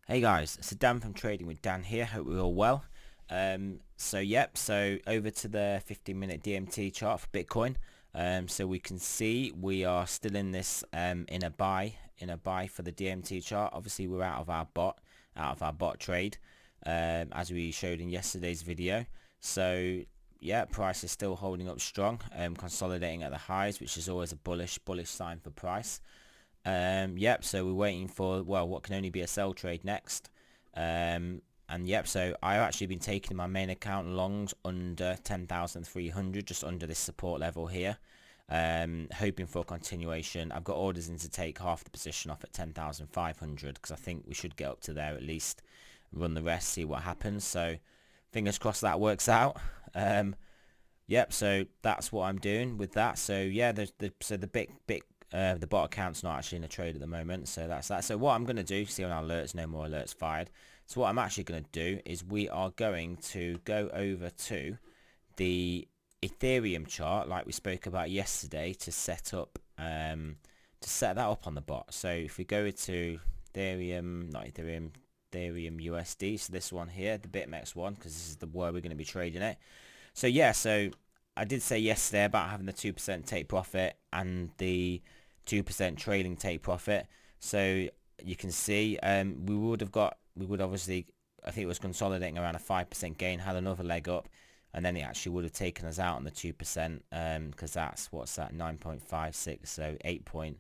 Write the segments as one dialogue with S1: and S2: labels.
S1: Hey guys, it's Dan from Trading with Dan here. Hope we're all well. So over to the 15-minute DMT chart for Bitcoin. So we can see we are still in this in a buy for the DMT chart. Obviously we're out of our bot trade, as we showed in yesterday's video. So yeah, price is still holding up strong, consolidating at the highs, which is always a bullish sign for price. So we're waiting for, well, what can only be a sell trade next. So I've actually been taking my main account longs under 10,300, just under this support level here. Hoping for a continuation. I've got orders in to take half the position off at 10,500 because I think we should get up to there at least, run the rest, see what happens. So fingers crossed that works out. So that's what I'm doing with that. So yeah, the bot account's not actually in a trade at the moment, so that's that. So what I'm going to do, see on our alerts, no more alerts fired. So what I'm actually going to do is we are going to go over to the Ethereum chart like we spoke about yesterday to set that up on the bot. So if we go to Ethereum, Ethereum USD, so this one here, the Bitmex one, because this is the where we're going to be trading it. So yeah, so I did say yesterday about having the 2% take profit and the 2% trailing take profit. So you can see we would obviously, I think it was consolidating around a 5% gain, had another leg up, and then it actually would have taken us out on the 2%, because that's, what's that, 9.56,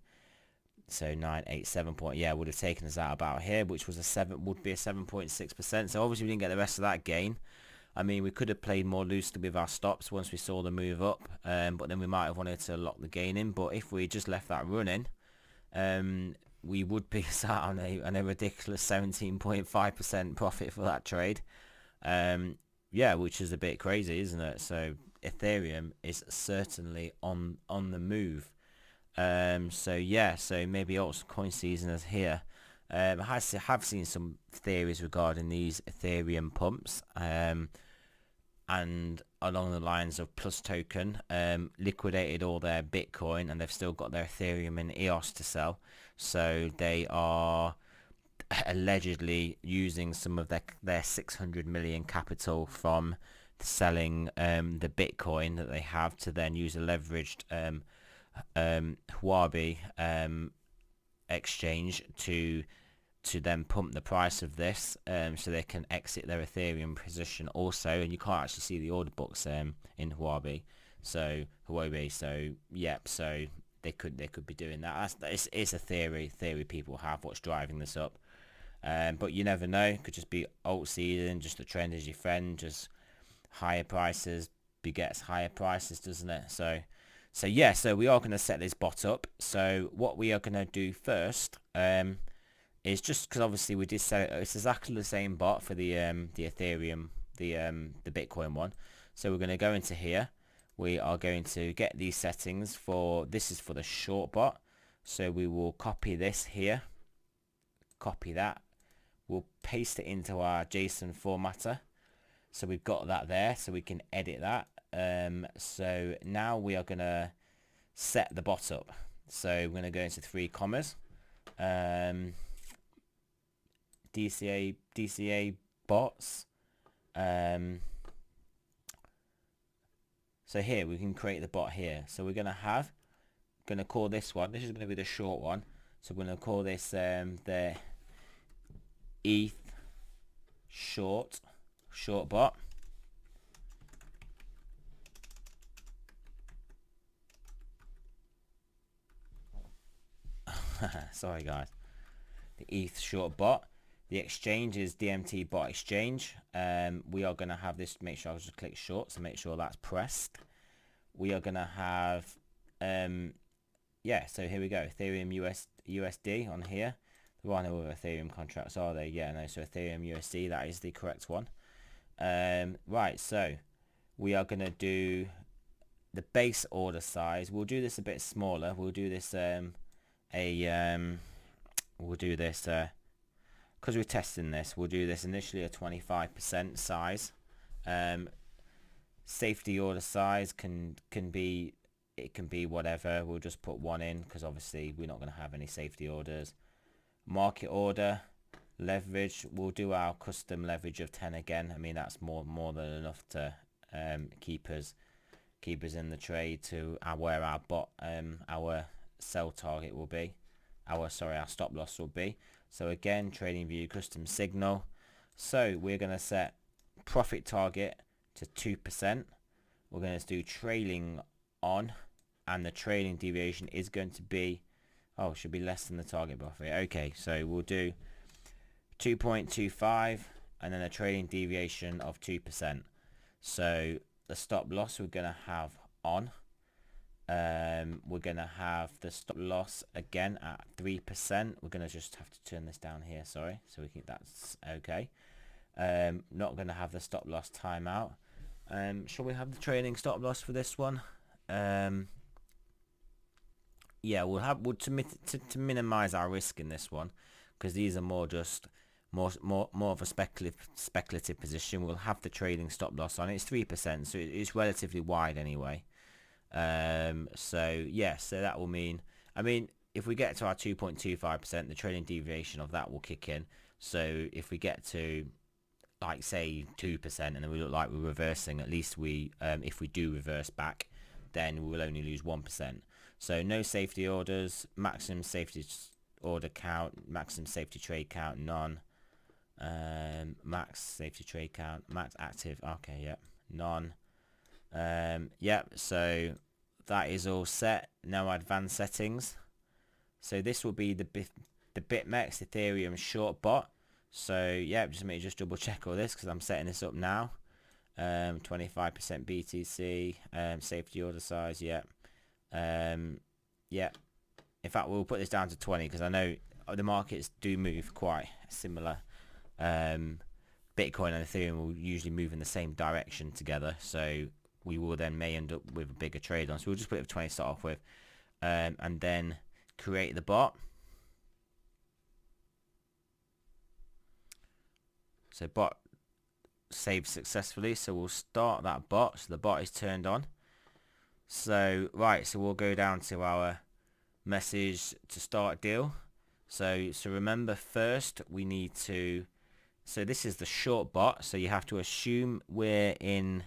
S1: so 987 point, yeah, would have taken us out about here, which was would be a 7.6%. So obviously we didn't get the rest of that gain. I mean, we could have played more loosely with our stops once we saw the move up, but then we might have wanted to lock the gain in. But if we just left that running, we would be sat on a ridiculous 17.5% profit for that trade. Which is a bit crazy, isn't it? So Ethereum is certainly on the move. So maybe altcoin season is here. I have seen some theories regarding these Ethereum pumps. And along the lines of Plus Token liquidated all their Bitcoin and they've still got their Ethereum and EOS to sell. So they are allegedly using some of their 600 million capital from selling the Bitcoin that they have to then use a leveraged Huobi exchange to then pump the price of this, so they can exit their Ethereum position also. And you can't actually see the order books in Huobi. So they could be doing that. It's a theory people have, what's driving this up. But you never know. It could just be alt season, just the trend is your friend, just higher prices begets higher prices, doesn't it? So we are going to set this bot up. So what we are going to do first, is just because obviously we did set it, it's exactly the same bot for the Ethereum, the Bitcoin one. So we're going to go into here. We are going to get these settings this is for the short bot. So we will copy this here, copy that. We'll paste it into our JSON formatter. So we've got that there, so we can edit that. So now we are going to set the bot up. So we're going to go into 3commas. DCA bots. So here we can create the bot here. So we're going to call this one. This is going to be the short one. So we're going to call this the ETH short bot. Sorry guys. The ETH short bot. The exchange is DMT bot exchange. We are going to have this, make sure I just click short, so make sure that's pressed. We are going to have, so here we go, Ethereum USD on here. There are no other Ethereum contracts, are there? Yeah, no, so Ethereum USD, that is the correct one. Right, so we are going to do the base order size. We'll do this a bit smaller. We'll do this, because we're testing this, we'll do this initially a 25% size. Safety order size can be whatever. We'll just put 1 in because obviously we're not going to have any safety orders. Market order, Leverage, we'll do our custom leverage of 10 again. I mean, that's more than enough to keep us in the trade to where our bot our sell target will be, our stop loss will be. So again, TradingView custom signal. So we're going to set profit target to 2%. We're going to do trailing on, and the trailing deviation is going to be, oh, it should be less than the target profit. Okay, so we'll do 2.25 and then a trailing deviation of 2%. So the stop loss we're going to have on, we're going to have the stop loss again at 3%. We're going to just have to turn this down here, sorry, so we think that's okay. Not going to have the stop loss timeout. Shall we have the trailing stop loss for this one? Yeah, to minimize our risk in this one, because these are more of a speculative position. We'll have the trading stop loss on it. It's 3%, so it's relatively wide anyway. So yeah, so that will mean, I mean, if we get to our 2.25%, the trading deviation of that will kick in. So if we get to, like, say 2%, and then we look like we're reversing, at least we, if we do reverse back, then we will only lose 1%. So no safety orders, maximum safety order count, maximum safety trade count, none. Max safety trade count, max active, okay, yep, none. Yep, so that is all set. Now advanced settings. So this will be the Bitmex Ethereum short bot. So yeah, just let me just double check all this, because I'm setting this up now. 25% BTC, safety order size, yeah. Yeah, in fact we'll put this down to 20, because I know the markets do move quite similar. Bitcoin and Ethereum will usually move in the same direction together, so we will then may end up with a bigger trade on. So we'll just put it for 20 to start off with, and then create the bot. So bot saved successfully, so we'll start that bot. So the bot is turned on. So right, so we'll go down to our message to start deal. So remember, first we need to, so this is the short bot, so you have to assume we're in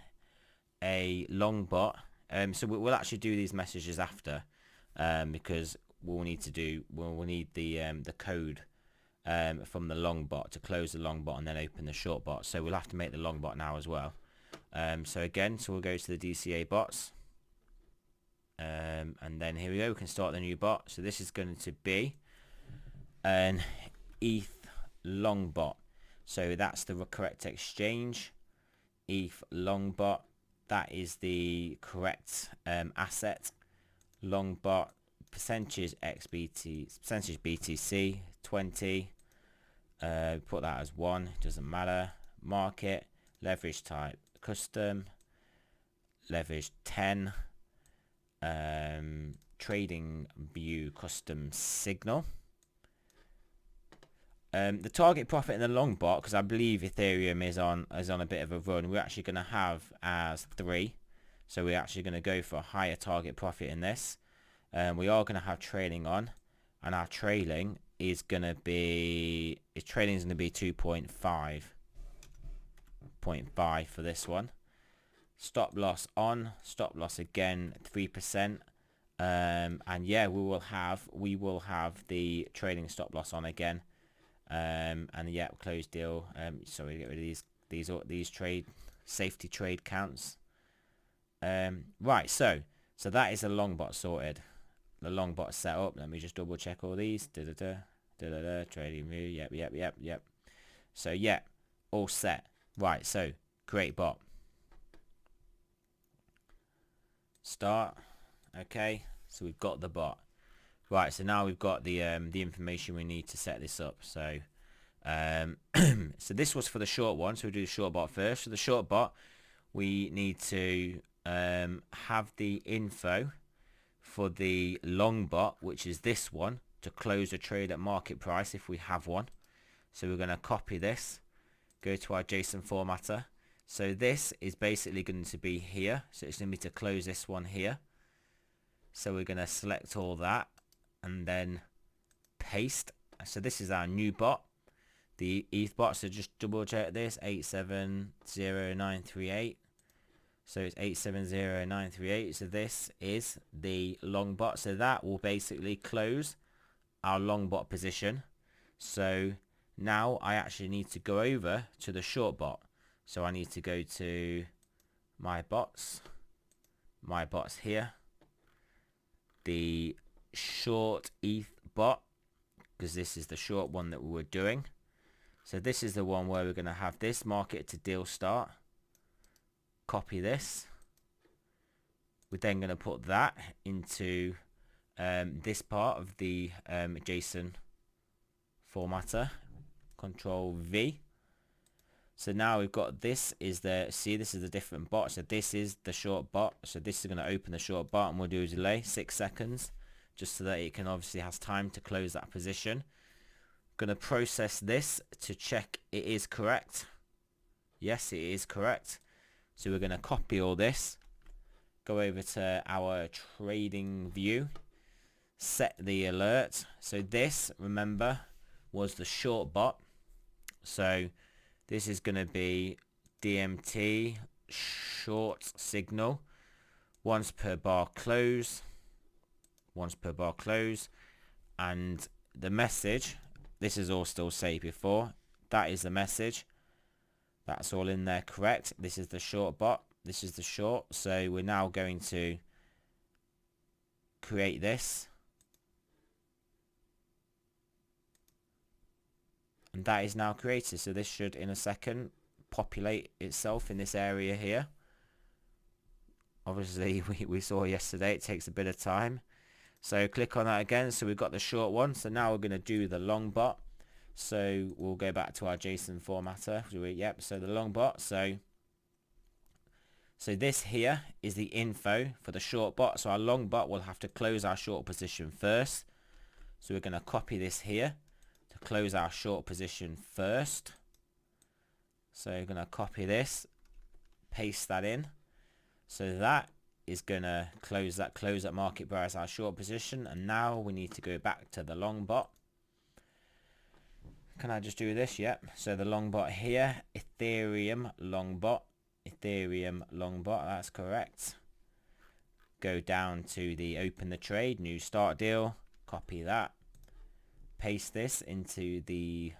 S1: a long bot. So we'll actually do these messages after, because we'll need the code from the long bot to close the long bot and then open the short bot. So we'll have to make the long bot now as well. So we'll go to the DCA bots, and then here we go, we can start the new bot. So this is going to be an ETH long bot. So that's the correct exchange, ETH long bot. That is the correct asset. Long bot, percentage BTC 20. Put that as 1, doesn't matter. Market, leverage type custom, leverage 10. TradingView custom signal. The target profit in the long bot, because I believe Ethereum is on a bit of a run, we're actually going to have as 3. So we're actually going to go for a higher target profit in this. We are going to have trailing on, and our trailing is going to be 2.5 for this one. Stop loss on, stop loss again 3%. And yeah, we will have the trading stop loss on again. And yeah, close deal. So we get rid of these trade safety trade counts. Right, so that is a long bot sorted. The long bot set up. Let me just double check all these. TradingView. Yep. So yeah, all set. Right, so create bot. Start. Okay, so we've got the bot. Right, so now we've got the information we need to set this up. So so this was for the short one, so we'll do the short bot first. For the short bot, we need to have the info for the long bot, which is this one, to close a trade at market price if we have one. So we're going to copy this, go to our JSON formatter. So this is basically going to be here, so it's going to be to close this one here. So we're going to select all that and then paste. So this is our new bot. the ETH bot. So just double check this, 870938. So it's 870938. So this is the long bot. So that will basically close our long bot position. So now I actually need to go over to the short bot. So I need to go to my bots here, the short ETH bot, because this is the short one that we were doing. So this is the one where we're going to have this market to deal start. Copy this. We're then going to put that into this part of the JSON formatter. Control V. So now we've got this is the, see, this is a different bot. So this is the short bot. So this is going to open the short bot, and we'll do a delay 6 seconds just so that it can obviously has time to close that position. Going to process this to check it is correct. Yes, it is correct. So we're going to copy all this, go over to our TradingView, set the alert. So this, remember, was the short bot. So this is going to be DMT short signal, once per bar close, and the message, this is all still saved before, that is the message, that's all in there correct. This is the short bot, this is the short. So we're now going to create this, and that is now created. So this should in a second populate itself in this area here. Obviously we saw yesterday it takes a bit of time. So click on that again. So we've got the short one. So now we're going to do the long bot. So we'll go back to our JSON formatter. Yep, so the long bot. So this here is the info for the short bot. So our long bot will have to close our short position first. So we're going to copy this here to close our short position first. So we're going to copy this, paste that in. So that is going to close that market bar as our short position. And now we need to go back to the long bot. Can I just do this? Yep. So the long bot here, Ethereum long bot, that's correct. Go down to the open the trade, new start deal, copy that, paste this into the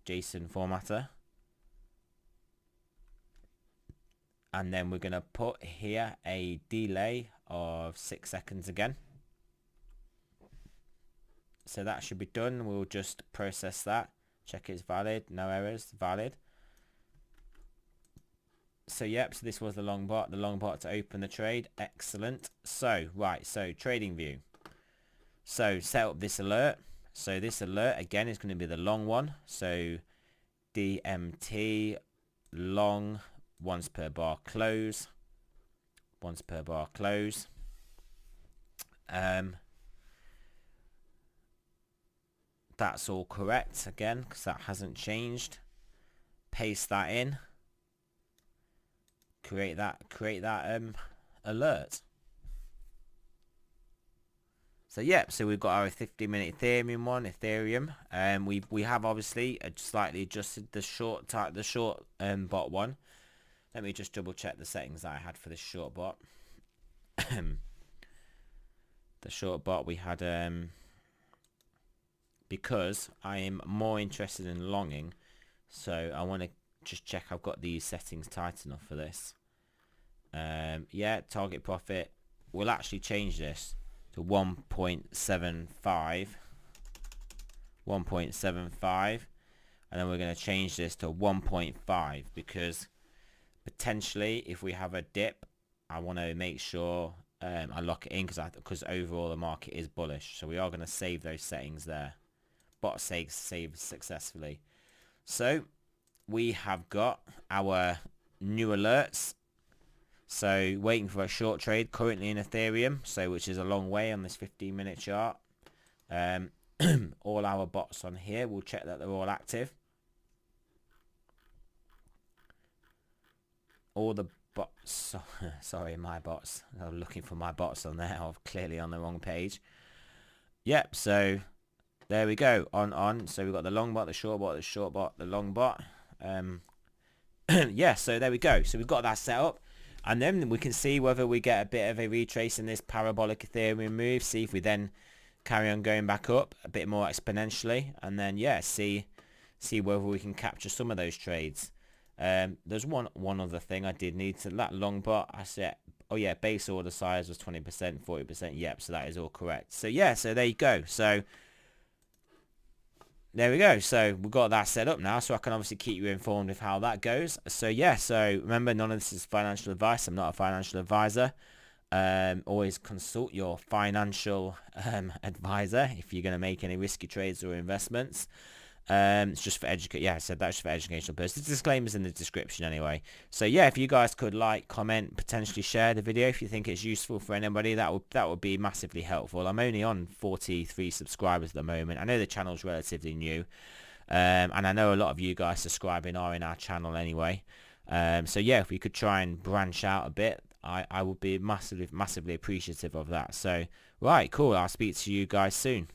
S1: JSON formatter. And then we're going to put here a delay of 6 seconds again. So that should be done. We'll just process that. Check it's valid. No errors. Valid. So yep, so this was the long bot. The long bot to open the trade. Excellent. So, right. So TradingView. So set up this alert. So this alert again is going to be the long one. So DMT long, once per bar close. That's all correct again because that hasn't changed. Paste that in. Create that alert. So yeah, so we've got our 50-minute Ethereum one, we have obviously slightly adjusted the short bot one. Let me just double check the settings that I had for this short bot. The short bot we had because I am more interested in longing, so I want to just check I've got these settings tight enough for this. Yeah, target profit, we'll actually change this to 1.75, and then we're going to change this to 1.5 because potentially if we have a dip, I want to make sure I lock it in because overall the market is bullish. So we are going to save those settings there. Bot saved successfully. So we have got our new alerts. So waiting for a short trade currently in Ethereum, so which is a long way on this 15-minute chart. All our bots on here, we'll check that they're all active. All the bots, sorry, my bots. I'm looking for my bots on there. I'm clearly on the wrong page. Yep, so there we go, on. So we've got the long bot, the short bot, the short bot, the long bot. Yeah, so there we go. So we've got that set up. And then we can see whether we get a bit of a retrace in this parabolic Ethereum move. See if we then carry on going back up a bit more exponentially. And then, yeah, see whether we can capture some of those trades. There's one other thing I did need to, that long bot, I said, oh yeah, base order size was 20%, 40%. Yep, so that is all correct. So yeah, so there you go. So there we go. So we've got that set up now, so I can obviously keep you informed of how that goes. So yeah, so remember, none of this is financial advice. I'm not a financial advisor. Always consult your financial advisor if you're going to make any risky trades or investments. It's just for yeah, I said that's for educational purposes. Disclaimers in the description anyway. So yeah, if you guys could like, comment, potentially share the video if you think it's useful for anybody, that would be massively helpful. I'm only on 43 subscribers at the moment. I know the channel's relatively new, and I know a lot of you guys subscribing are in our channel anyway. So yeah, if we could try and branch out a bit, I would be massively appreciative of that. So right, cool. I'll speak to you guys soon.